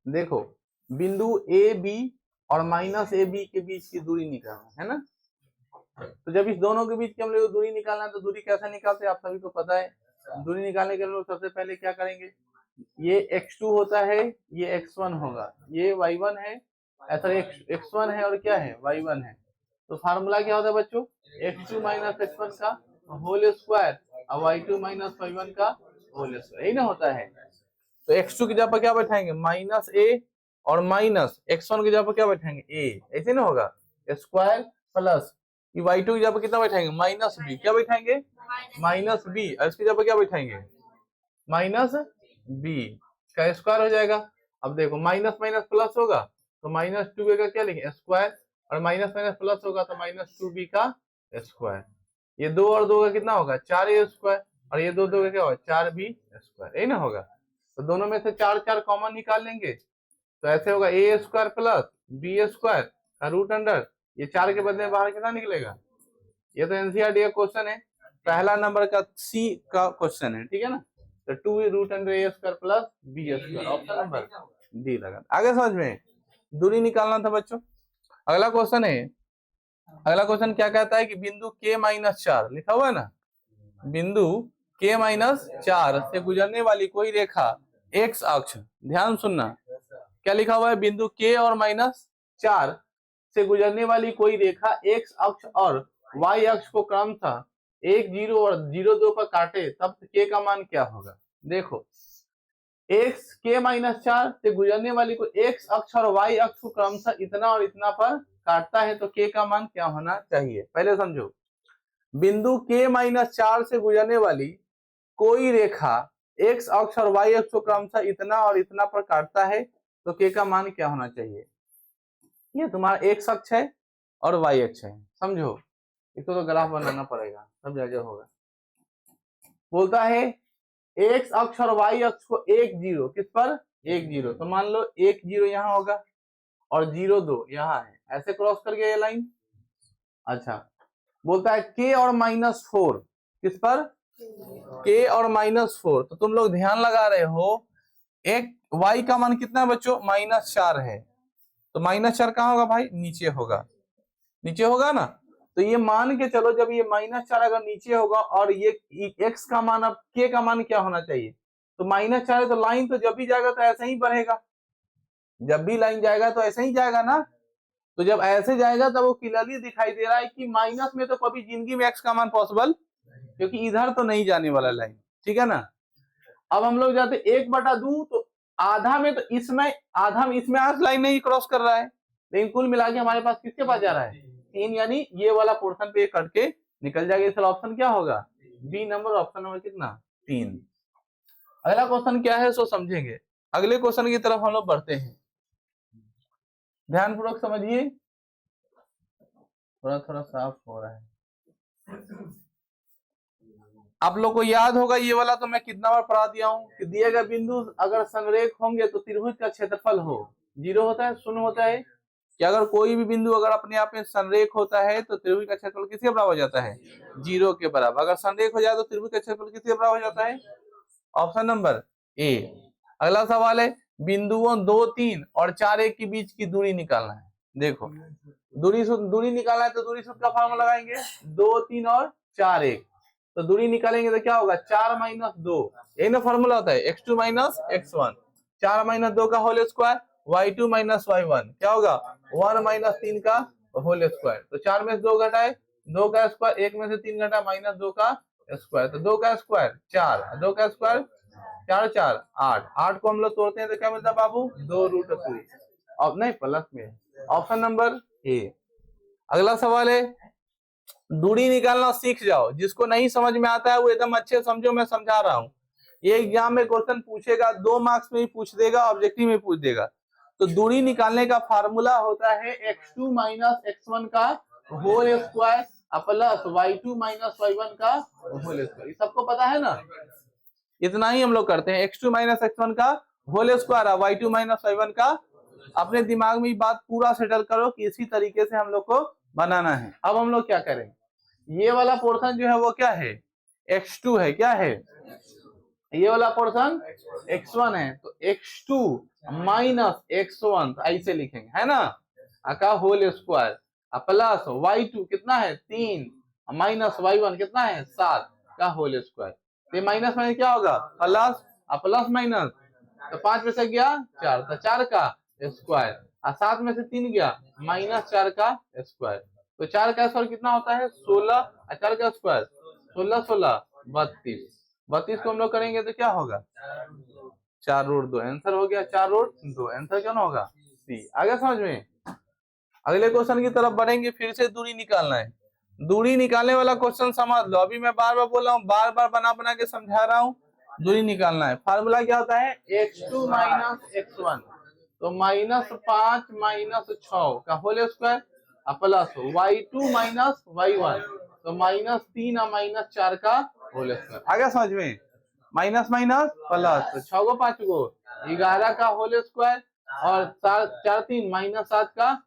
देखो बिंदु A B और माइनस ए बी के बीच की दूरी निकालना है ना। तो जब इस दोनों के बीच की हम लोग दूरी निकालना है तो दूरी कैसे निकालते हैं आप सभी को पता है। दूरी निकालने के लिए लोग सबसे पहले क्या करेंगे, ये x2 होता है, ये x1 होगा, ये y1 है, ऐसा x1 है और क्या है y1 है। तो फार्मूला क्या होता है बच्चों, x2 माइनस x1 का होल स्क्वायर और y2 माइनस y1 का होल स्क्वायर, यही ना होता है। तो x2 की जगह पर क्या बैठाएंगे माइनस a और माइनस x1 की जगह पर क्या बैठाएंगे a, ऐसे ना होगा स्क्वायर प्लस y2 की जगह पर कितना बैठाएंगे माइनस b, क्या बैठाएंगे माइनस b, और इसकी जगह पर क्या बैठाएंगे माइनस b का स्क्वायर हो जाएगा। अब देखो माइनस माइनस प्लस होगा तो माइनस 2a का क्या लिखेंगे स्क्वायर, और माइनस माइनस प्लस होगा तो माइनस 2b का स्क्वायर। ये 2 और 2 का कितना होगा 4a स्क्वायर, और ये 2 2 का क्या होगा 4b स्क्वायर, यही ना होगा। तो दोनों में से 4 4 कॉमन निकाल लेंगे तो ऐसे होगा a square plus b square का रूट अंडर, ये 4 के बदले बाहर कितना निकलेगा। ये तो एनसीईआरटी का क्वेश्चन है, पहला नंबर का सी का क्वेश्चन है, ठीक है ना। तो 2 root under a square plus b square, option number D लगा। आगे समझ में दूरी निकालना था बच्चों। अगला क्वेश्चन है, अगला क्वेश्चन क्या कहता है कि बिंदु k माइनस 4 लिखा हुआ है ना, बिंदु k माइनस 4 से गुजरने वाली कोई रेखा x अक्ष, ध्यान सुनना क्या लिखा हुआ है, बिंदु k और माइनस 4 से गुजरने वाली कोई रेखा x अक्ष और y अक्ष को क्रमशः 1 0 और 0 2 पर काटे तब k का मान क्या होगा। देखो x k माइनस 4 से गुजरने वाली को x अक्ष और y अक्ष को क्रमशः इतना और इतना पर काटता है तो k का मान क्या होना चाहिए। पहले समझो, बिंदु k माइनस 4 से गुजरने वाली कोई रेखा x अक्ष और y अक्ष को क्रमशः इतना और इतना पर काटता है तो k का मान क्या होना चाहिए। ये तुम्हारा x अक्ष है और y अक्ष है, समझो इसको तो ग्राफ बनाना पड़ेगा तब जाके होगा। बोलता है x अक्ष और y अक्ष को 1 0 किस पर 1 0, तो मान लो 1 0 यहाँ होगा और 0 2 यहाँ है, ऐसे क्रॉस कर गया ये लाइन। अच्छा बोलता है k और माइनस 4 किस पर k और माइनस 4, तो तुम लोग ध्यान लगा रहे हो एक y का मान कितना है बच्चों माइनस 4 है, तो माइनस 4 कहाँ होगा भाई नीचे होगा, नीचे होगा ना। तो ये मान के चलो जब ये माइनस 4 अगर नीचे होगा और ये x का मान, अब k का मान क्या होना चाहिए, तो माइनस 4 है तो लाइन तो जब भी जाएगा तो ऐसे ही बढ़ेगा, जब भी लाइन जाएगा तो ऐसे ही जाएगा ना। तो जब ऐसे जाएगा तब वो क्लियरली दिखाई दे रहा है कि माइनस में तो कभी जिंदगी में x का मान पॉसिबल, क्योंकि इधर तो नहीं जाने वाला लाइन, ठीक है ना। अब हम लोग जाते 1/2 तो आधा में, तो इसमें आधा में इसमें आज लाइन नहीं क्रॉस कर रहा है, लेकिन कुल मिला के हमारे पास किसके पास जा रहा है 3, यानी ये वाला पोर्शन पे कट के निकल जाएगा। इसका ऑप्शन क्या होगा बी नंबर, ऑप्शन नंबर कितना 3। अगला क्वेश्चन क्या है सो समझेंगे, अगले क्वेश्चन की तरफ हम लोग बढ़ते हैं, ध्यानपूर्वक समझिए, थोड़ा थोड़ा साफ हो रहा है। आप लोग को याद होगा ये वाला तो मैं कितना बार पढ़ा दिया हूँ कि दिए गए बिंदु अगर संरेख होंगे तो त्रिभुज का क्षेत्रफल हो 0 होता है, 0 होता है, कि अगर कोई भी बिंदु अगर अपने आप में संरेख होता है तो त्रिभुज का क्षेत्रफल किसके बराबर हो जाता है 0 के बराबर। अगर संरेख हो जाए तो त्रिभुज का क्षेत्रफल किसके बराबर हो जाता है, ऑप्शन नंबर ए। अगला सवाल है बिंदुओं 2 3 और 4 1 के बीच की दूरी निकालना है। देखो दूरी निकालना है तो दूरी सूत्र का फार्मूला लगाएंगे 2 3 और 4 1, तो दूरी निकालेंगे तो क्या होगा 4 माइनस 2, यही ना फॉर्मूला होता है x2 माइनस x1, 4 माइनस 2 का whole square, y2 minus y1 क्या होगा 1 माइनस 3 का होल स्क्वायर। तो 4 में से 2 घटाए 2 का स्क्वायर, 1 में से 3 घटा माइनस 2 का स्क्वायर, तो 2 का स्क्वायर 4, 2 का स्क्वायर 4 4 8, 8 को हम लोग तोड़ते हैं तो क्या मिलता है बाबू 2√2, अब नहीं प्लस में, ऑप्शन नंबर ए। अगला सवाल है दूरी निकालना सीख जाओ, जिसको नहीं समझ में आता है वो एकदम अच्छे समझो, मैं समझा रहा हूँ। ये एग्जाम में क्वेश्चन पूछेगा 2 मार्क्स में ही पूछ देगा, ऑब्जेक्टिव में पूछ देगा। तो दूरी निकालने का फार्मूला होता है x2 माइनस x1 का whole square plus y2 minus y1 का होल स्क्वायर, सबको पता है ना। इतना ही हम लोग करते हैं, x2 माइनस x1 का whole square y2 minus y1 का। अपने दिमाग में बात पूरा सेटल करो कि इसी तरीके से हम लोग को बनाना है। अब हम लोग क्या करें, ये वाला पोर्शन जो है वो क्या है x2 है, क्या है ये वाला पोर्शन x1 है, तो x2 माइनस x1 तो ऐसे लिखेंगे, है ना, का होल स्क्वायर प्लस y2 कितना है 3 माइनस y1 कितना है 7 का होल स्क्वायर। तो माइनस माइनस क्या होगा प्लस, प्लस माइनस, तो 5 में से गया 4, तो 4 का स्क्वायर, और 7 में से 3 गया माइनस 4 का स्क्वायर। तो 4 का स्क्वायर कितना होता है 16, 4 का स्क्वायर 16 16 32, 32 को हम लोग करेंगे तो क्या होगा 4 रूट 2, आंसर हो गया 4 रूट 2, आंसर क्या होगा सी। आगे समझ में। अगले क्वेश्चन की तरफ बढ़ेंगे, फिर से दूरी निकालना है। दूरी निकालने वाला क्वेश्चन समझ लो, अभी मैं बार बार बोल रहा हूँ, बार बार बना बना के समझा रहा हूँ। दूरी निकालना है, फार्मूला क्या होता है x2 माइनस x1, तो -5 माइनस 6 का whole square plus y2 minus y1, तो -3 और -4 का होल स्क्वायर। आगे समझ में, माइनस माइनस प्लस, तो 6 को 5 को 11 का होल स्क्वायर, और 4 3 -7 का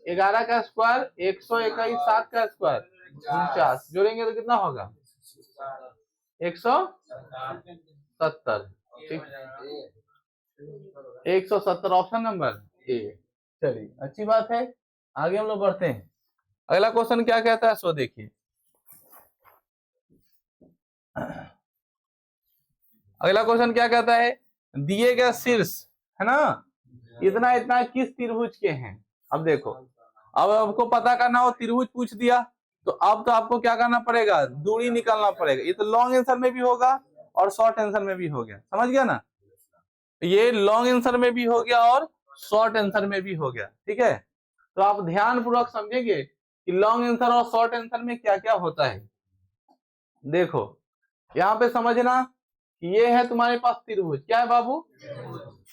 11 का स्क्वायर 121, 7 का स्क्वायर 49, जोड़ेंगे तो कितना होगा 170। ठीक, 170 ऑप्शन नंबर ए। चलिए अच्छी बात है, आगे हम लोग बढ़ते हैं। अगला क्वेश्चन क्या कहता है सो देखिए। अगला क्वेश्चन क्या कहता है, दिए गए शीर्ष है ना इतना इतना किस त्रिभुज के हैं। अब देखो, अब आपको पता करना हो, त्रिभुज पूछ दिया तो अब तो आपको क्या करना पड़ेगा दूरी निकालना पड़ेगा। ये तो लॉन्ग आंसर में भी होगा और शॉर्ट आंसर में भी हो गया, समझ गया ना, ये लॉन्ग आंसर में भी हो गया और शॉर्ट आंसर में भी हो गया। ठीक है, तो आप ध्यान पूर्वक समझेंगे कि लॉन्ग आंसर और शॉर्ट आंसर में क्या क्या होता है। देखो यहाँ पे समझना, ये है तुम्हारे पास त्रिभुज, क्या है बाबू,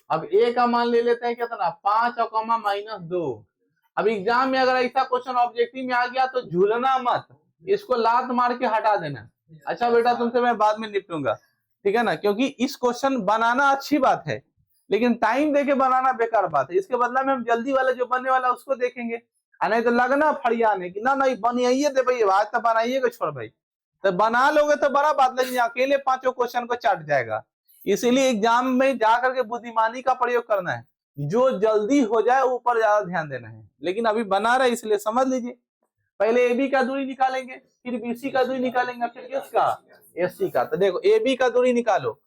अब ए का मान ले लेते हैं कितना 5 और कॉमा -2। अब एग्जाम में अगर ऐसा क्वेश्चन ऑब्जेक्टिव में आ गया तो झूलना मत, इसको लात मार के हटा देना। अच्छा बेटा तुमसे मैं बाद में निपटूंगा, ठीक है ना, क्योंकि इस क्वेश्चन बनाना अच्छी बात है लेकिन टाइम देके बनाना बेकार बात है। इसके बदला में हम जल्दी वाला जो बनने वाला उसको देखेंगे, नहीं तो लगना फरियाने की ना नहीं बनाइए दे भाई, आज तो बनाइएगा छोड़ भाई, तो बना लोगे तो बड़ा बात, लेकिन अकेले 5 क्वेश्चन को चाट जाएगा। इसीलिए एग्जाम में जाकर के बुद्धिमानी का प्रयोग करना है, जो जल्दी हो जाए ऊपर ज्यादा ध्यान देना है। लेकिन अभी बना रहा है इसलिए समझ लीजिए, पहले ए बी का दूरी निकालेंगे, फिर बी सी का दूरी निकालेंगे, फिर किसका एस सी का। तो देखो ए बी का दूरी निकालो,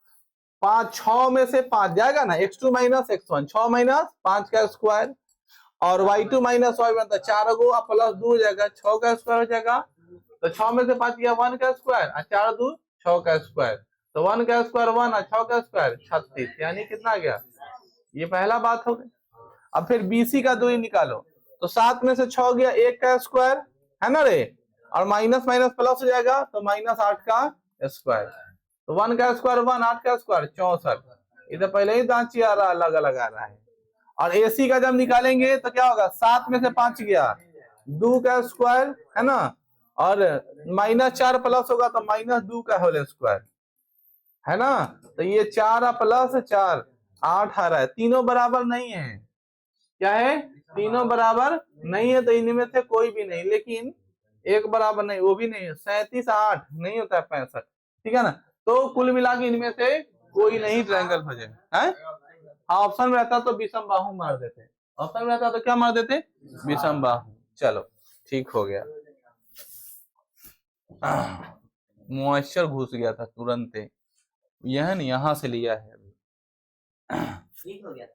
5 6 में से 5 जाएगा ना, x2 माइनस x1, 6 माइनस 5 का स्क्वायर, और y2 माइनस y1 तो 4 गो प्लस 2 हो जाएगा, 6 का स्क्वायर हो जाएगा। तो 6 में से 5 गया 1 का स्क्वायर, और 4 2 6 का स्क्वायर, तो 1 का स्क्वायर 1 और 6 का स्क्वायर 36, यानी कितना गया, ये पहला बात हो गई। अब फिर BC का दूरी निकालो, तो 7 में से 6 गया 1 का स्क्वायर, है ना रे, और माइनस माइनस प्लस हो जाएगा तो -8 का स्क्वायर, तो 1 का स्क्वायर 1, 8 का स्क्वायर 64, इधर पहले ही दांची आ रहा अलग अलग आ रहा है। और AC का जब निकालेंगे तो क्या होगा, 7 में से 5 गया 2 का स्क्वायर, है ना, और -4 प्लस होगा तो -2 का होल स्क्वायर, है ना। तो ये 4 प्लस 4 8 आ रहा है, तीनों बराबर नहीं है, क्या है तीनों बराबर नहीं है, तो इनमें से कोई भी नहीं, लेकिन एक बराबर नहीं, वो भी नहीं है, 37 8 नहीं होता है 65, ठीक है ना। तो कुल मिला के इनमें से कोई नहीं ट्रायंगल हो जाए, है ऑप्शन में रहता तो विषम बाहु मार देते, ऑप्शन में रहता तो क्या मार देते विषम बाहु। चलो ठीक हो गया, मॉइस्चर घुस गया था तुरंत, यह नहीं यहाँ से लिया है अभी, ठीक हो गया,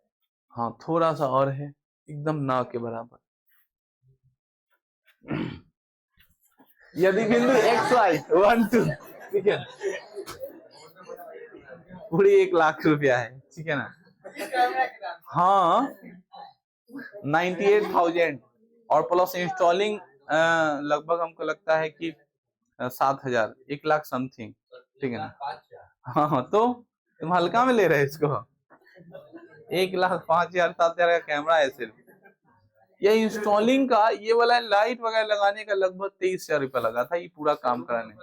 हाँ थोड़ा सा और है, एकदम ना के बराबर। यदि बिंदु XY 1 2, ठीक है, पूरी 1 लाख रुपया है, ठीक है ना, हाँ 98,000 और प्लस इंस्टॉलिंग लगभग हमको लगता है कि 7,000, 1 लाख समथिंग, ठीक है ना। हाँ तो तुम हल्का में ले रहे हो इसको, 1,05,000 7,000 का कैमरा है सिर्फ। ये इंस्टॉलिंग का ये वाला लाइट वगैरह लगाने का लगभग 23,000 रुपया लगा था ये पूरा काम कराने में।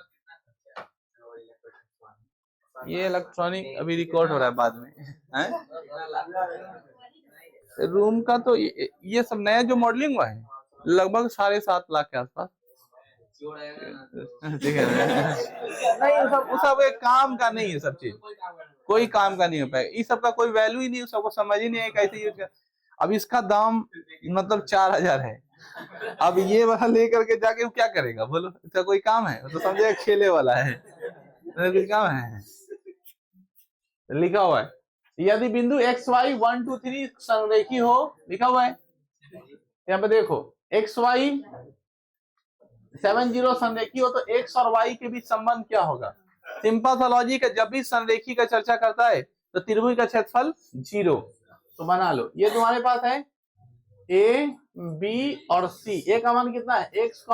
ये इलेक्ट्रॉनिक अभी रिकॉर्ड हो रहा है बाद में, है? रूम का तो ये सब नया जो मॉडलिंग हुआ है लगभग 7.5 लाख के आसपास, ठीक है नहीं, सब एक काम का नहीं है सब चीज, कोई काम का नहीं हो पाएगा, इस सब का कोई वैल्यू ही नहीं, सबको समझ ही नहीं है कैसे यूज कर। अब इसका दाम मतलब 4000 है, अब ये वाला लेकर के जाके वो क्या करेगा बोलो, इसका कोई काम है? तो समझेगा खेले वाला है, कुछ काम है? लिखा हुआ है यदि बिंदु एक्स वाई 1 2 3 संरेखी हो, लिखा हुआ है यहाँ पे देखो, एक्स वाई 70 संरेखी हो तो एक्स और वाई के बीच संबंध क्या होगा? सिंपल सा लॉजिक है, जब भी संरेखी का चर्चा करता है तो त्रिभुज का क्षेत्रफल 0। तो बना लो, ये तुम्हारे पास है ए बी और सी, ए का मान कितना है x,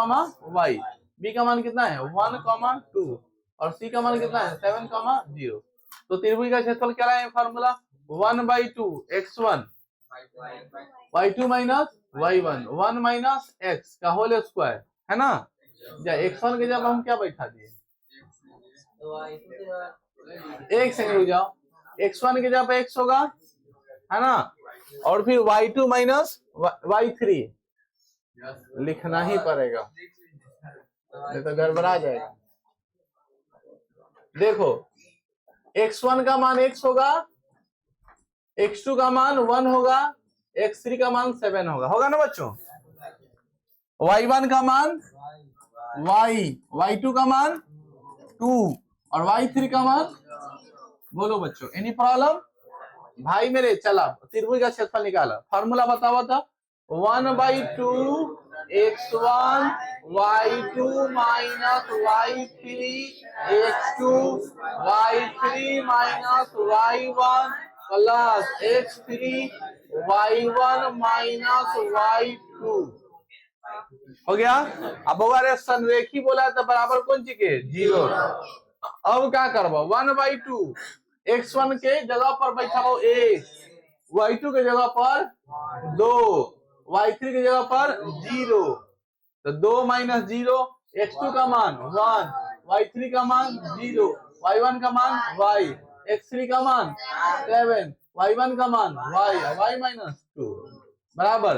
y, बी का मान कितना है 1, 2 और सी का मान कितना है 7, 0। तो त्रिभुज का क्षेत्रफल क्या है formula 1/2 x1 y2 minus y1 1 minus x का होल स्क्वायर है ना। x1 के जब हम क्या बैठा दिए, एक सेकंड रुक जाओ, x1 के जब x होगा है ना, और फिर y2 माइनस y3 लिखना ही पड़ेगा, नहीं तो गड़बड़ा जाएगा। देखो x1 का मान x होगा, x2 का मान 1 होगा, x3 का मान 7 होगा ना बच्चों, y1 का मान y, y2 का मान 2 और y3 का मान, बोलो बच्चों एनी प्रॉब्लम? भाई मेरे चला त्रिभुज का क्षेत्रफल निकाला, फार्मूला बताओ था 1/2 x1 y2 minus y3 x2 y3 minus y1 plus x3 y1 minus y2 हो गया। अब अगर संरेखी बोला है तो बराबर कौन सी के 0। अब क्या करबो 1/2 x1 के जगह पर बैठाओ 1, y2 के जगह पर 2, y3 के जगह पर 0, तो 2 माइनस 0, x2 का मान 1, y3 का मान 0, y1 का मान y, x3 का मान 7, y1 का मान y माइनस 2 बराबर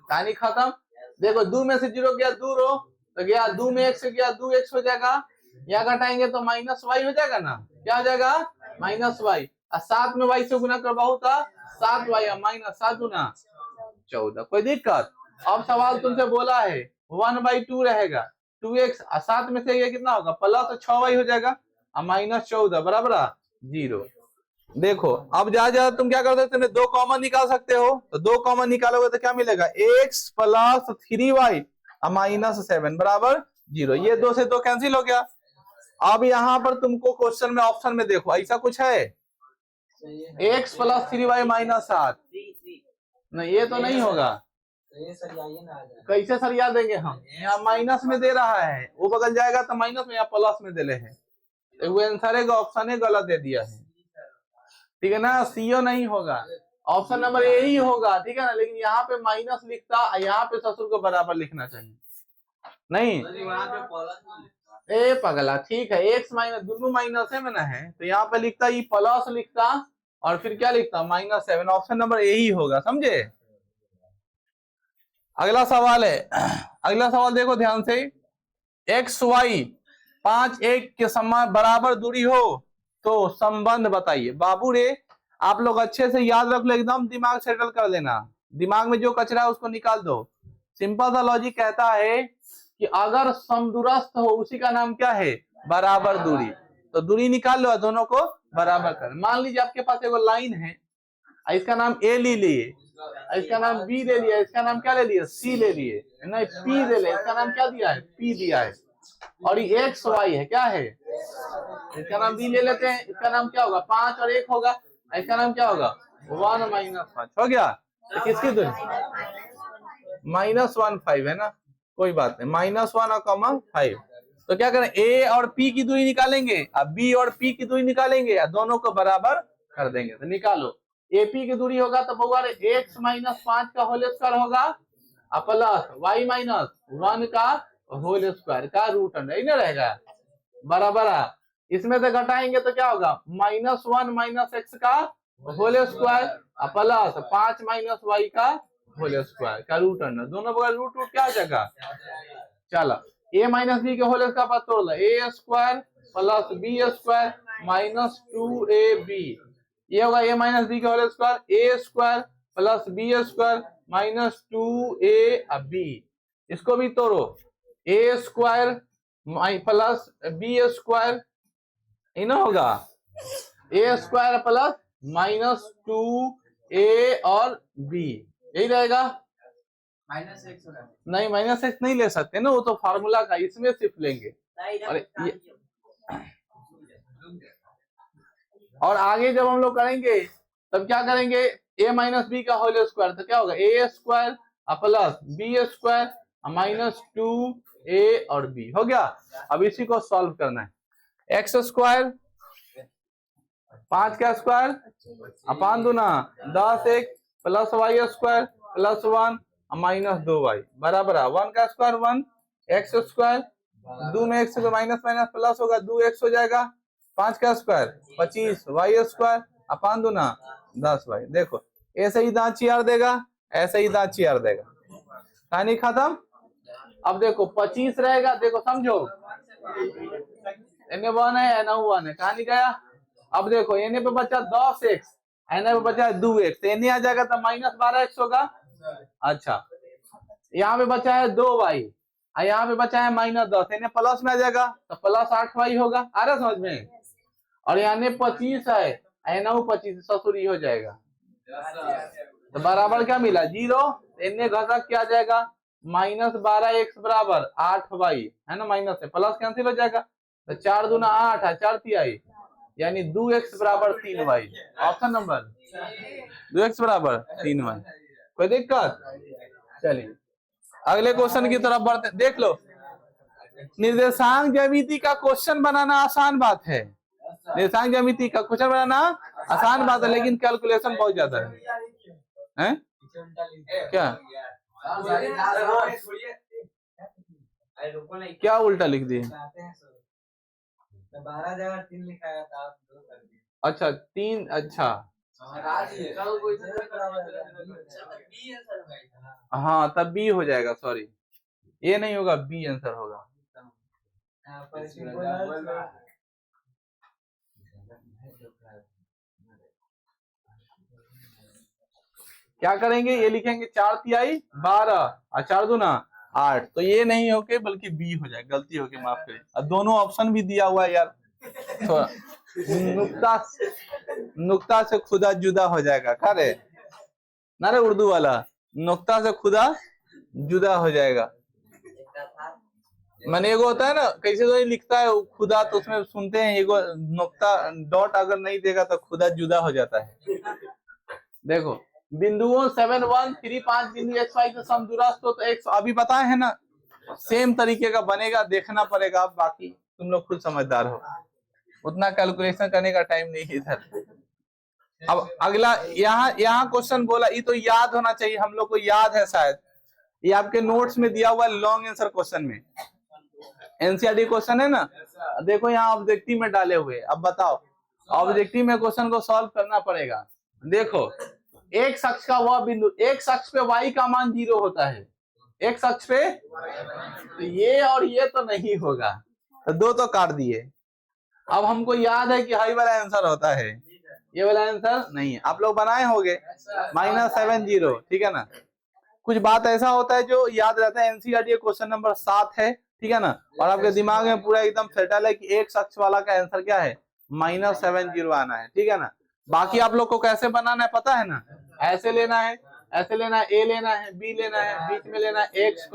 कहानी खत्म। देखो 2 में से 0 गया दूर हो तो गया 2 में x गया 2x हो जाएगा, यहाँ घटाएंगे तो माइनस y हो जाएगा ना, क्या हो जाएगा माइनस y, और 7 में y से गुना करवाओ तो 7y माइनस 7 गुना 14, कोई दिक्कत? अब सवाल तुमसे बोला है 1/2 रहेगा 2x, 7 में से ये कितना होगा प्लस 6y हो जाएगा और माइनस 14 बराबर 0। देखो अब जा तुम क्या कर सकते हो, दो कॉमन निकाल सकते हो, तो 2 कॉमन निकालोगे तो क्या मिलेगा x प्लस 3y माइनस 7 बराबर 0, ये 2 से 2 कैंसिल हो गया। अब यहाँ पर तुमको क्वेश्चन में ऑप्शन में देखो ऐसा कुछ है x प्लस 3y माइनस 7, नहीं ये तो नहीं होगा, कैसे सरिया देंगे हम, यहाँ माइनस में दे रहा है वो बदल जाएगा तो माइनस में, यहाँ प्लस में दे रहे हैं, तो वो आंसर है ऑप्शन गलत दे दिया है, ठीक है ना, सीओ नहीं होगा, ऑप्शन नंबर ए ही होगा, ठीक है ना। लेकिन यहाँ पे माइनस लिखता, यहाँ पे ससुर को बराबर लिखना चाहिए, नहीं ए पगला, ठीक है एक्स माइनस दोनों माइनस है मैंने है, तो यहाँ पे लिखता ये प्लस लिखता और फिर क्या लिखता -7, ऑप्शन नंबर ए ही होगा, समझे। अगला सवाल है, अगला सवाल देखो ध्यान से, एक्स वाई 5 1 के समान बराबर दूरी हो तो संबंध बताइए। बाबू रे आप लोग अच्छे से याद रख लो, एकदम दिमाग सेटल कर लेना, दिमाग में जो कचरा है उसको निकाल दो। सिंपल सा लॉजिक कहता है कि अगर समदूरस्थ हो उसी का नाम क्या है बराबर दूरी, तो दूरी निकाल लो दोनों को बराबर कर। मान लीजिए आपके पास एक लाइन है, इसका नाम ए ले लिए, इसका नाम बी ले लिया, इसका नाम क्या ले लिया सी ले लिए, नहीं पी ले लिया, इसका नाम क्या दिया है पी दिया है, और ये एक्स वाई है क्या है, इसका नाम बी ले लेते हैं, इसका नाम क्या होगा 5 और 1 होगा, इसका नाम क्या होगा 1 - 5 हो गया, तो किसकी दूरी -1 5 है ना, कोई बात नहीं -1 और 5, तो क्या करें ए और पी की दूरी निकालेंगे, अब बी और पी की दूरी निकालेंगे, दोनों को बराबर कर देंगे, तो निकालो एपी की दूरी होगा तो बउआ x - 5 का होल स्क्वायर होगा प्लस y - 1 का होल स्क्वायर का रूट अंडर ना रहेगा बराबर। इसमें से घटाएंगे तो क्या होगा -1 - x का होल स्क्वायर प्लस 5 - y का होल स्क्वायर का रूट अंडर, दोनों बगल रूट रूट क्या हो जाएगा, चलो a - b के होल स्क्वायर पर तोड़ लो, a² plus b² minus 2ab, ये होगा a माइनस बी का whole square, a square plus b square minus 2ab। इसको भी तोड़ो, a square plus b square इन होगा a square plus minus 2a और b, यही रहेगा। माइनस एक्स नहीं माइनस एक्स नहीं ले सकते ना, वो तो फार्मूला का, इसमें सिर्फ लेंगे। और आगे जब हम लोग करेंगे तब क्या करेंगे, a माइनस बी का होल स्क्वायर, तो क्या होगा a square plus b square minus 2a और b हो गया। अब इसी को सॉल्व करना है, एक्स स्क्वायर 5 का स्क्वायर अपान दूना 10 एक plus y square plus 1 minus 2y बराबर है 1 का स्क्वायर 1, एक्स स्क्वायर 2 में एक्स माइनस माइनस प्लस होगा 2x हो जाएगा, 5 का स्क्वायर 25 वाई स्क्वायर अपान दूना 10y। देखो ऐसे ही दांत चियार देगा, ऐसे ही दांत चियार देगा, कहानी खत्म। अब देखो 25 रहेगा, देखो समझो एन 1 है एन 1 है, कहानी गया। अब देखो एन पे बचा 10x, एन पे बचा 2x, तो एन आ जाएगा तो माइनस 12x होगा। अच्छा यहाँ पे बचा है 2y, यहाँ पे बचा है माइनस 10, इन्हें प्लस में आ जाएगा तो प्लस 8y होगा, आ रहा समझ में। और यहाँ 25 है, एना 25 ससुरी हो जाएगा, तो बराबर क्या मिला 0, इन्हें घटक क्या आ जाएगा माइनस 12x बराबर 8y है ना, माइनस है प्लस कैंसिल हो जाएगा, तो 4 दूना 8 है 4 तिहाई, यानी 2x बराबर 3y। ऑप्शन नंबर 2x बराबर 3y। कोई दिक्कत? चलिए अगले क्वेश्चन की तरफ बढ़ते, देख लो निर्देशांक ज्यामिति का क्वेश्चन बनाना आसान बात है, निर्देशांक ज्यामिति का क्वेश्चन बनाना आसान बात है, लेकिन कैलकुलेशन बहुत ज्यादा है क्या? क्या उल्टा लिख दिए? 12 जगह 3 लिखा था, आप 2 कर दिए। अच्छा 3, अच्छा हाँ तब बी हो जाएगा, सॉरी ये नहीं होगा, बी आंसर होगा। क्या करेंगे, ये लिखेंगे 4 तिहाई 12 और 4 दूना 8, तो ये नहीं होके बल्कि बी हो जाए, गलती होके माफ करें। अब दोनों ऑप्शन भी दिया हुआ है यार, थोड़ा नुक्ता से खुदा जुदा हो जाएगा, क्या रे ना रे उर्दू वाला, नुक्ता से खुदा जुदा हो जाएगा। मैंने एगो होता है ना, कैसे तो लिखता है खुदा, तो उसमें सुनते हैं एगो नुक्ता डॉट अगर नहीं देगा तो खुदा जुदा हो जाता है। देखो बिंदुओं 7 1 3 5 बिंदु x y के समदूरस्थ हो, तो x अभी बताए है ना, सेम तरीके का बनेगा, देखना पड़ेगा, बाकी तुम लोग खुद समझदार हो, उतना कैलकुलेशन करने का टाइम नहीं इधर। अब अगला यहाँ क्वेश्चन बोला, ये तो याद होना चाहिए हम लोग को, याद है शायद, ये आपके नोट्स में दिया हुआ है लॉन्ग आंसर क्वेश्चन में, एनसीईआरटी क्वेश्चन है ना, देखो यहाँ ऑब्जेक्टिव में डाले हुए। अब बताओ ऑब्जेक्टिव में क्वेश्चन को सॉल्व करना पड़ेगा। देखो एक अक्ष का वह बिंदु, एक अक्ष पे y का मान 0 होता है, एक अक्ष पे, तो ये और ये तो नहीं होगा, तो 2 तो काट दिए। अब हमको याद है कि हाई वाला आंसर होता है, ये वाला आंसर नहीं है, आप लोग बनाए होंगे -70, ठीक है ना। कुछ बात ऐसा होता है जो याद रहता है, एनसीईआरटी क्वेश्चन नंबर 7 है, ठीक है ना, और आपके दिमाग में पूरा एकदम सेटल है कि एक अक्ष वाला का आंसर क्या है -70 आना है, ठीक है ना। बाकी आप लोग को कैसे बनाना है पता है ना, ऐसे लेना है, ऐसे लेना है, ए लेना है, बी लेना है, बीच में लेना है x,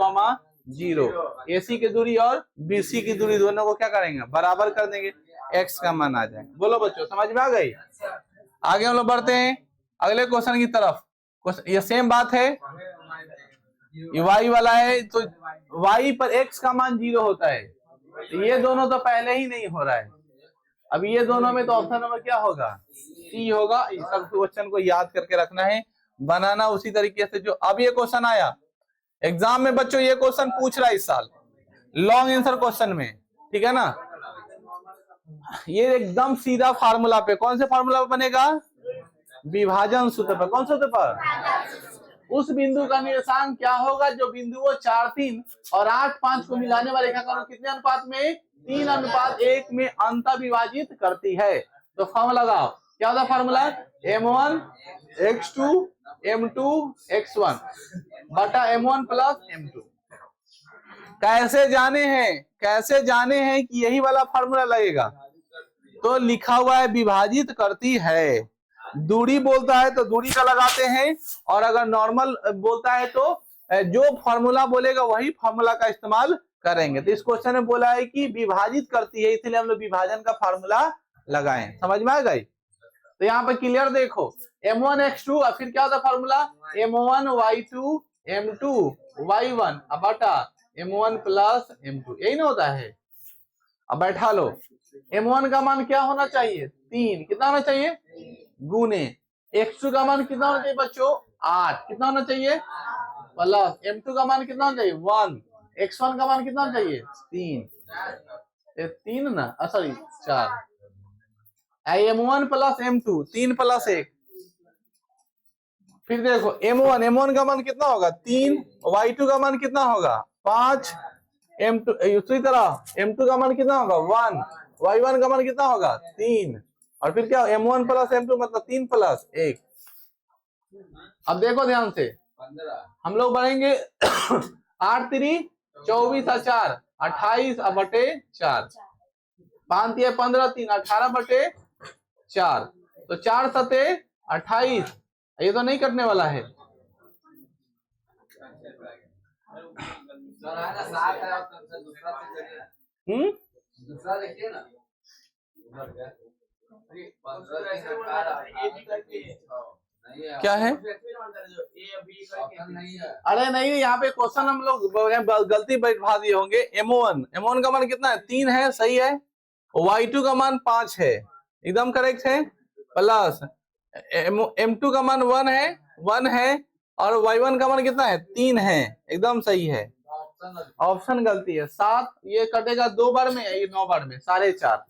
0, AC की दूरी और BC की दूरी दोनों को क्या करेंगे बराबर कर देंगे, x का मान आ जाएगा। बोलो बच्चों समझ में आ गई? आगे हम लोग बढ़ते हैं अगले क्वेश्चन की तरफ। ये सेम बात है, ये y वाला है, तो y पर x का मान 0 होता है, तो ये दोनों तो पहले ही नहीं हो रहा है, अब ये दोनों में तो ऑप्शन नंबर क्या होगा, सी होगा। इस सब क्वेश्चन को याद करके रखना है, बनाना उसी तरीके से जो अब ये क्वेश्चन आया एग्जाम में बच्चों, ये क्वेश्चन पूछ रहा है इस साल लॉन्ग आंसर क्वेश्चन में, ठीक है ना। ये एकदम सीधा फार्मूला पे, कौन से फार्मूला पे बनेगा, विभाजन सूत्र पर। कौन सूत्र पर? उस बिंदु का निर्देशांक क्या होगा जो बिंदुओं 4 3 और 8 5 को मिलाने वाले रेखाखंड कितने अनुपात में, 3:1 में अंत विभाजित करती है। तो फॉर्मूला लगाओ, क्या होता formula, m1 x2 m2 x1 बटा m1 प्लस m2। कैसे जाने हैं कि यही वाला फॉर्मूला लगेगा, तो लिखा हुआ है विभाजित करती है। दूरी बोलता है तो दूरी का लगाते हैं, और अगर नॉर्मल बोलता है तो जो फॉर्मूला बोलेगा वही फॉर्मूला का इस्तेमाल करेंगे। तो इस क्वेश्चन में बोला है कि विभाजित करती है, इसलिए हम लोग विभाजन का फॉर्मूला लगाएं। समझ में आ गई? तो यहाँ पे क्लियर देखो, m1 x2 और फिर क्या होता formula, m1 y2 m2 y1 बटा m1 प्लस m2, यही ना होता है। अब बैठा लो, m1 का मान क्या होना चाहिए, 3, कितना होना चाहिए, गुने x2 का मान कितना होना चाहिए बच्चों, 8, कितना होना चाहिए, प्लस m2 का मान कितना होना चाहिए, 1, x1 का मान कितना होना चाहिए, 3, 3 ना, sorry 4, m1 plus m2, 3 plus 1, फिर देखो m1 का मान कितना होगा, 3, y2 का मान कितना होगा, 5, m2 उसी तरह m2 का मान कितना होगा, 1, y1 का मान कितना होगा, 3, और फिर क्या m1 प्लस m2 मतलब 3 प्लस 1। अब देखो ध्यान से, हम लोग बढ़ेंगे 8 3 24 और 4 28 बटे 4, 5 3 15 3 18 बटे 4, तो 4 सते 28, ये तो नहीं कटने वाला है। दूसरा देखिए ना, क्या है, अरे नहीं, यहाँ पे क्वेश्चन हम लोग गलती बैठा दिए होंगे। m1 का मान कितना है, 3 है, सही है। y2 का मान 5 है, एकदम करेक्ट है, प्लस m2 का मान 1 है, और y1 का मान कितना है, 3 है, एकदम सही है। ऑप्शन गलती है, 7 ये कटेगा 2 बार में, ये 9 बार में, 4.5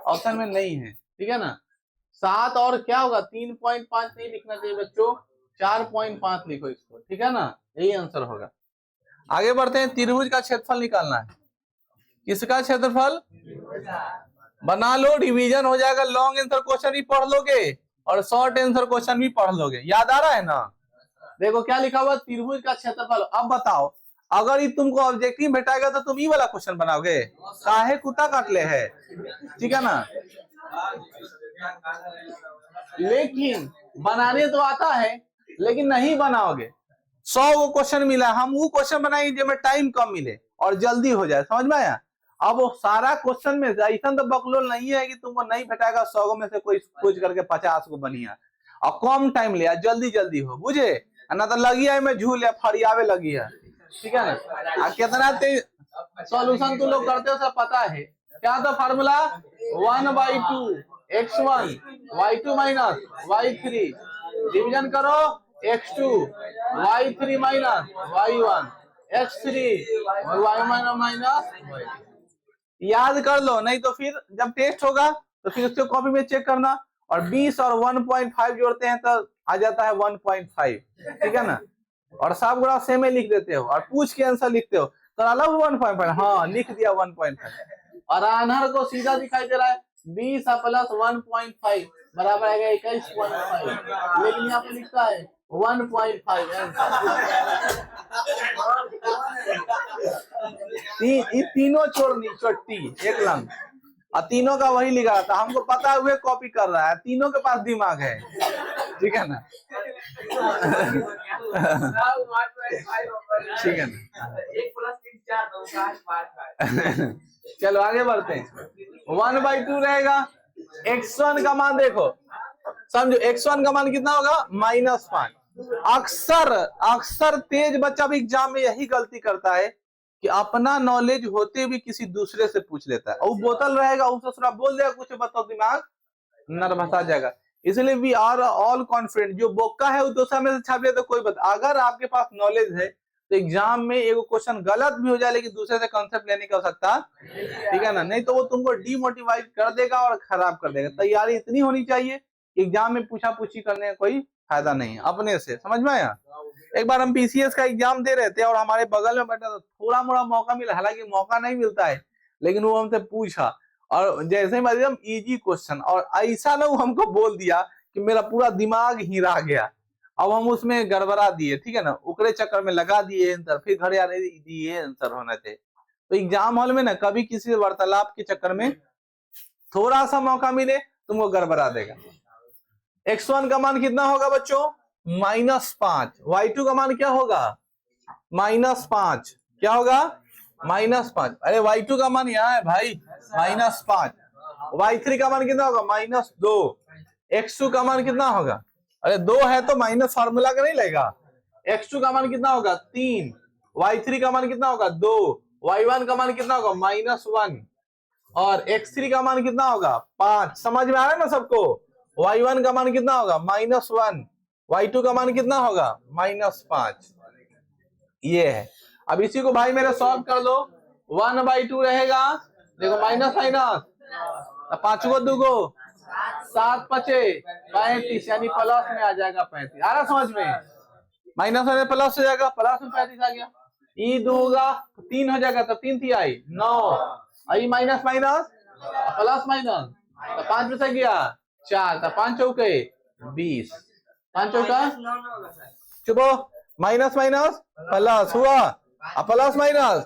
ऑप्शन में नहीं है, ठीक है ना। 7 और क्या होगा, 3.5 नहीं लिखना चाहिए बच्चों, 4.5 लिखो इसको, ठीक है ना, यही आंसर होगा। आगे बढ़ते हैं, त्रिभुज का क्षेत्रफल निकालना है। किसका क्षेत्रफल, बना लो, रिवीजन हो जाएगा, लॉन्ग आंसर क्वेश्चन भी पढ़ लोगे और शॉर्ट आंसर क्वेश्चन भी पढ़ लोगे। याद आ रहा है ना, देखो क्या लिखा हुआ, त्रिभुज का क्षेत्रफल। अब बताओ, अगर ये तुमको ऑब्जेक्टिव भेटाएगा तो तुम ये वाला क्वेश्चन बनाओगे, काहे कुत्ता काटले है, ठीक है ना। लेकिन बनाने तो आता है, लेकिन नहीं बनाओगे। 100 को क्वेश्चन मिला, हम वो क्वेश्चन बनाएंगे जिसमें टाइम कम मिले और जल्दी हो जाए, समझ में आया। अब वो सारा क्वेश्चन में ऐसा तो बकलोल नहीं है कि तुमको नहीं भेटाएगा 100 में से कोई कुछ करके 50 को बनिया, और कम टाइम लिया, जल्दी हो, बुझे ना, तो लगी है में झूल या फरियावे लगी है, ठीक है ना। कितना सॉल्यूशन तुम लोग करते हो सब पता है। क्या था formula, 1/2 x1 y2 minus y3, division करो x2 y3 minus y1 x3 y minus. याद कर लो, नहीं तो फिर जब टेस्ट होगा तो फिर उसको कॉपी में चेक करना, और 20 और 1.5 जोड़ते हैं तो आ जाता है 1.5, ठीक है ना। और सब गुणा सेम में लिख देते हो, और पूछ के आंसर लिखते हो तो अलग 1.5, हाँ लिख दिया 1.5, और आंसर को सीधा दिखाई दे रहा है 20 प्लस 1.5 बराबर आएगा 21.5, लेकिन यहाँ पे लिखता है 1.5 तीनों छोड़नी चोटी एक लंग, और तीनों का वही लिखा था, हमको पता हुए कॉपी कर रहा है, तीनों के पास दिमाग है, ठीक है ना। ठीक है ना, 1+3=4। चलो आगे बढ़ते हैं, 1/2 रहेगा। x1 का मान देखो, समझो x1 का मान कितना होगा, -5। अक्सर तेज बच्चा भी एग्जाम में यही गलती करता है कि अपना नॉलेज होते भी किसी दूसरे से पूछ लेता है, और बोतल रहेगा उससे थोड़ा बोल देगा कुछ, बताओ दिमाग नर्वस आ जाएगा। इसलिए वी आर ऑल कॉन्फिडेंट, जो बोका है वो दूसरा में से छाप ले तो कोई बता। अगर आपके पास नॉलेज है तो एग्जाम में एक क्वेश्चन गलत भी हो जाए लेकिन दूसरे से कॉन्सेप्ट लेने की आवश्यकता, ठीक है ना, नहीं तो वो तुमको डीमोटिवेट कर देगा और खराब कर देगा। तैयारी इतनी होनी चाहिए, एग्जाम में पूछा पूछी करने का कोई फायदा नहीं है, अपने से, समझ में आया। एक बार हम पीसीएस का एग्जाम दे रहे थे और हमारे बगल में बैठा था, थोड़ा मोड़ा मौका मिला, हालांकि मौका नहीं मिलता है, लेकिन वो हमसे पूछा और जैसे ही मतलब इजी क्वेश्चन, और ऐसा ना वो हमको बोल दिया कि मेरा पूरा दिमाग हिला गया। अब हम उसमें गड़बड़ा दिए, ठीक है ना, उकरे चक्कर में लगा दिए आंसर, फिर घरे आ रहे दिए आंसर होने थे। तो एग्जाम हॉल में ना कभी किसी से वार्तालाप के चक्कर में थोड़ा सा मौका मिले तुमको गड़बड़ा देगा। x1 का मान कितना होगा बच्चों? -5। y2 का मान क्या होगा? -5। क्या होगा? -5। अरे y2 का मान यहाँ है भाई, -5। y3 का मान कितना होगा? -2। x2 का मान कितना होगा? अरे 2 है तो माइनस फार्मूला का नहीं लगेगा। x2 का मान कितना होगा? 3। y3 का मान कितना होगा? 2। y1 का मान कितना होगा? -1। और x3 का मान कितना होगा? 5। समझ में आ रहा है ना सबको? y1 का मान कितना होगा? -1। y2 का मान कितना होगा? -5। ये है। अब इसी को भाई मेरे सॉल्व कर लो। 1/2 रहेगा, देखो माइनस माइनस, 5 को 2 को 7 पचे 35, यानी प्लस में आ जाएगा 35। आ रहा समझ में? माइनस में प्लस हो जाएगा, प्लस में 35 आ गया। ई 2 होगा 3 हो जाएगा, तो 3 थी आई 9, आई माइनस माइनस प्लस माइनस, तो 5 में से गया 4, तो 5 चौके 20, 5 चौका चुपो, माइनस माइनस प्लस हुआ, प्लस माइनस,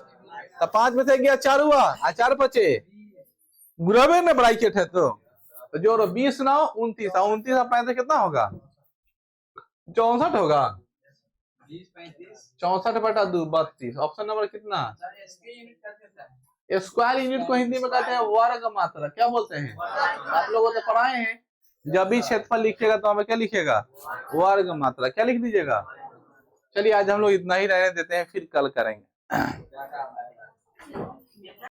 तो 5 में से गया 4 हुआ, 4 पचे गुरबे में ब्रैकेट है तो जोड़ो 20 9 29, 29 और 35 कितना होगा? 64 होगा। 64/2 32। ऑप्शन नंबर कितना? स्क्वायर यूनिट को हिंदी में कहते हैं वर्ग मात्रा। क्या बोलते हैं? आप लोगों तो पढ़ाए हैं। जब भी क्षेत्रफल लिखिएगा तो हमें क्या लिखिएगा? वर्ग मात्रा। क्या लिख दीजिएगा? चलिए आज हम लोग इतना ही रहने देते हैं, फिर कल करेंगे।